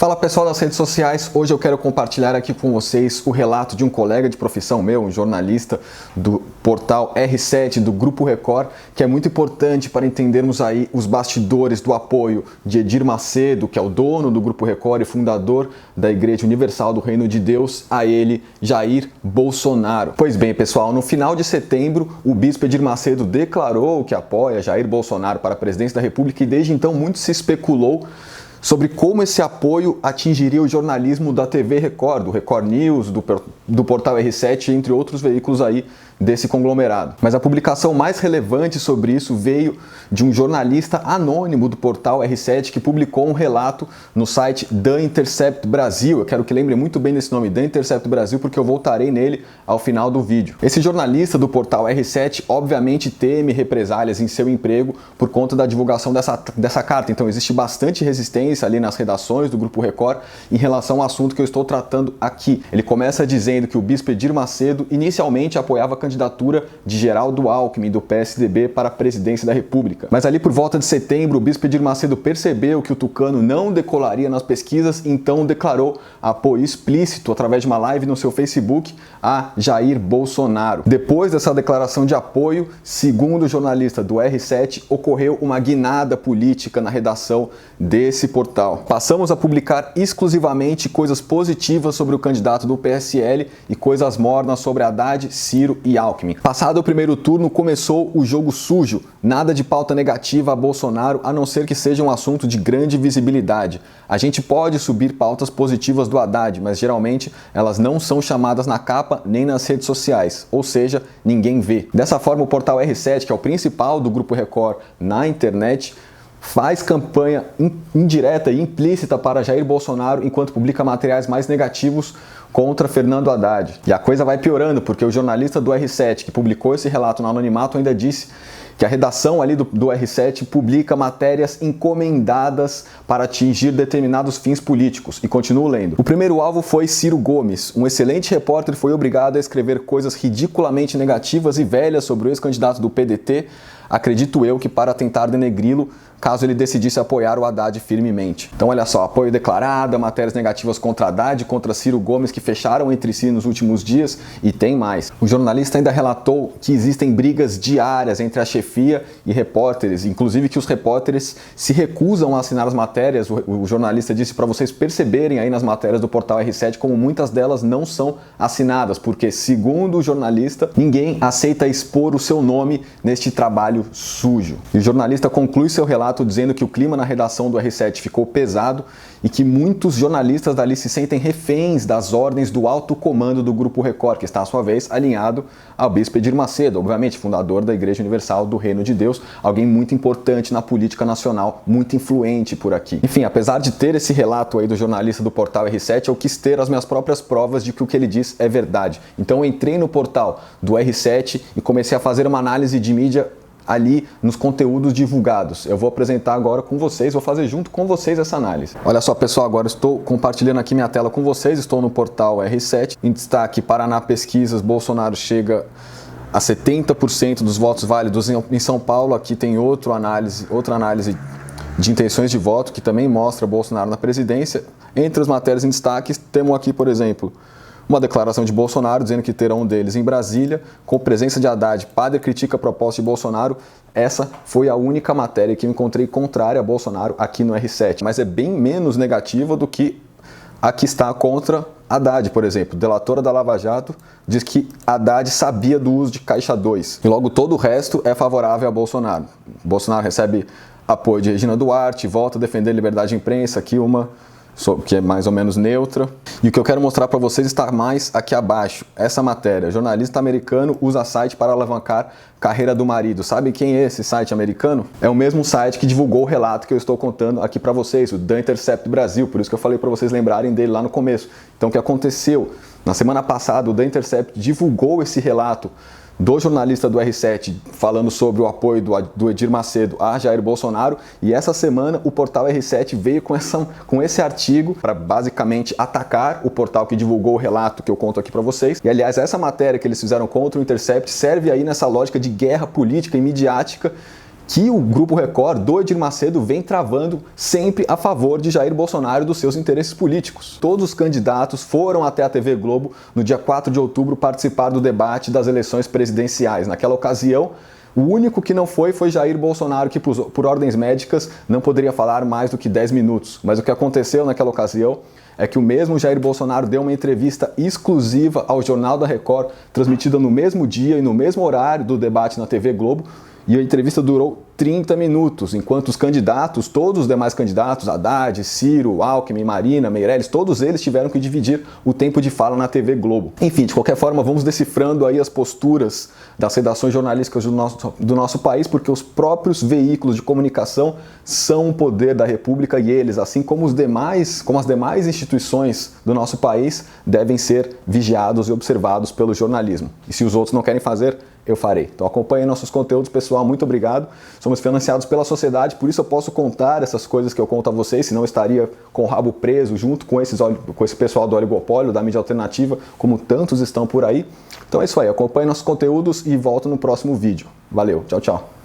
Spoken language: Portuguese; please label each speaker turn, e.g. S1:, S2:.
S1: Fala pessoal das redes sociais, hoje eu quero compartilhar aqui com vocês o relato de um colega de profissão meu, um jornalista do portal R7 do Grupo Record, que é muito importante para entendermos aí os bastidores do apoio de Edir Macedo, que é o dono do Grupo Record e fundador da Igreja Universal do Reino de Deus, a ele, Jair Bolsonaro. Pois bem pessoal, no final de setembro, o bispo Edir Macedo declarou que apoia Jair Bolsonaro para a presidência da República e desde então muito se especulou sobre como esse apoio atingiria o jornalismo da TV Record, do Record News, do portal R7, entre outros veículos aí desse conglomerado. Mas a publicação mais relevante sobre isso veio de um jornalista anônimo do portal R7 que publicou um relato no site The Intercept Brasil. Eu quero que lembre muito bem desse nome, The Intercept Brasil, porque eu voltarei nele ao final do vídeo. Esse jornalista do portal R7 obviamente teme represálias em seu emprego por conta da divulgação dessa carta. Então existe bastante resistência ali nas redações do Grupo Record em relação ao assunto que eu estou tratando aqui. Ele começa dizendo que o bispo Edir Macedo inicialmente apoiava a candidatura de Geraldo Alckmin do PSDB para a presidência da República. Mas ali por volta de setembro, o bispo Edir Macedo percebeu que o tucano não decolaria nas pesquisas, então declarou apoio explícito através de uma live no seu Facebook a Jair Bolsonaro. Depois dessa declaração de apoio, segundo o jornalista do R7, ocorreu uma guinada política na redação desse portal. Passamos a publicar exclusivamente coisas positivas sobre o candidato do PSL e coisas mornas sobre Haddad, Ciro e Alckmin. Passado o primeiro turno, começou o jogo sujo. Nada de pauta negativa a Bolsonaro, a não ser que seja um assunto de grande visibilidade. A gente pode subir pautas positivas do Haddad, mas geralmente elas não são chamadas na capa nem nas redes sociais, ou seja, ninguém vê. Dessa forma, o portal R7, que é o principal do Grupo Record na internet, faz campanha indireta e implícita para Jair Bolsonaro enquanto publica materiais mais negativos contra Fernando Haddad. E a coisa vai piorando, porque o jornalista do R7, que publicou esse relato no anonimato, ainda disse que a redação ali do R7 publica matérias encomendadas para atingir determinados fins políticos. E continuo lendo. O primeiro alvo foi Ciro Gomes. Um excelente repórter foi obrigado a escrever coisas ridiculamente negativas e velhas sobre o ex-candidato do PDT, acredito eu que para tentar denegri-lo, caso ele decidisse apoiar o Haddad firmemente. Então olha só, apoio declarado, matérias negativas contra Haddad, contra Ciro Gomes, que fecharam entre si nos últimos dias, e tem mais. O jornalista ainda relatou que existem brigas diárias entre a chefia e repórteres, inclusive que os repórteres se recusam a assinar as matérias. O jornalista disse para vocês perceberem aí nas matérias do portal R7 como muitas delas não são assinadas, porque, segundo o jornalista, ninguém aceita expor o seu nome neste trabalho sujo. E o jornalista conclui seu relato dizendo que o clima na redação do R7 ficou pesado e que muitos jornalistas dali se sentem reféns das ordens do alto comando do Grupo Record, que está, à sua vez, alinhado ao bispo Edir Macedo, obviamente fundador da Igreja Universal do Reino de Deus, alguém muito importante na política nacional, muito influente por aqui. Enfim, apesar de ter esse relato aí do jornalista do portal R7, eu quis ter as minhas próprias provas de que o que ele diz é verdade. Então eu entrei no portal do R7 e comecei a fazer uma análise de mídia ali nos conteúdos divulgados. Eu vou apresentar agora com vocês, vou fazer junto com vocês essa análise. Olha só pessoal, agora estou compartilhando aqui minha tela com vocês, estou no portal R7, em destaque Paraná Pesquisas, Bolsonaro chega a 70% dos votos válidos em São Paulo. Aqui tem outra análise de intenções de voto que também mostra Bolsonaro na presidência. Entre as matérias em destaque, temos aqui, por exemplo, uma declaração de Bolsonaro dizendo que terá um deles em Brasília, com presença de Haddad. Padre critica a proposta de Bolsonaro. Essa foi a única matéria que eu encontrei contrária a Bolsonaro aqui no R7, mas é bem menos negativa do que a que está contra Haddad, por exemplo. Delatora da Lava Jato diz que Haddad sabia do uso de Caixa 2. E logo todo o resto é favorável a Bolsonaro. Bolsonaro recebe apoio de Regina Duarte, volta a defender liberdade de imprensa, aqui uma que é mais ou menos neutra. E o que eu quero mostrar para vocês está mais aqui abaixo. Essa matéria, jornalista americano usa site para alavancar carreira do marido. Sabe quem é esse site americano? É o mesmo site que divulgou o relato que eu estou contando aqui para vocês, o The Intercept Brasil. Por isso que eu falei para vocês lembrarem dele lá no começo. Então o que aconteceu? Na semana passada, o The Intercept divulgou esse relato do jornalista do R7 falando sobre o apoio do Edir Macedo a Jair Bolsonaro, e essa semana o portal R7 veio com esse artigo para basicamente atacar o portal que divulgou o relato que eu conto aqui para vocês. E aliás, essa matéria que eles fizeram contra o Intercept serve aí nessa lógica de guerra política e midiática que o Grupo Record do Edir Macedo vem travando sempre a favor de Jair Bolsonaro e dos seus interesses políticos. Todos os candidatos foram até a TV Globo no dia 4 de outubro participar do debate das eleições presidenciais. Naquela ocasião, o único que não foi Jair Bolsonaro, que por ordens médicas não poderia falar mais do que 10 minutos. Mas o que aconteceu naquela ocasião é que o mesmo Jair Bolsonaro deu uma entrevista exclusiva ao Jornal da Record, transmitida no mesmo dia e no mesmo horário do debate na TV Globo, e a entrevista durou 30 minutos, enquanto os candidatos, todos os demais candidatos, Haddad, Ciro, Alckmin, Marina, Meirelles, todos eles tiveram que dividir o tempo de fala na TV Globo. Enfim, de qualquer forma, vamos decifrando aí as posturas das redações jornalísticas do nosso país, porque os próprios veículos de comunicação são o poder da República e eles, assim como as demais instituições do nosso país, devem ser vigiados e observados pelo jornalismo. E se os outros não querem fazer, eu farei. Então acompanhem nossos conteúdos, pessoal. Muito obrigado. Somos financiados pela sociedade, por isso eu posso contar essas coisas que eu conto a vocês, senão eu estaria com o rabo preso junto com esse pessoal do oligopólio, da mídia alternativa, como tantos estão por aí. Então é isso aí. Acompanhem nossos conteúdos e volto no próximo vídeo. Valeu. Tchau, tchau.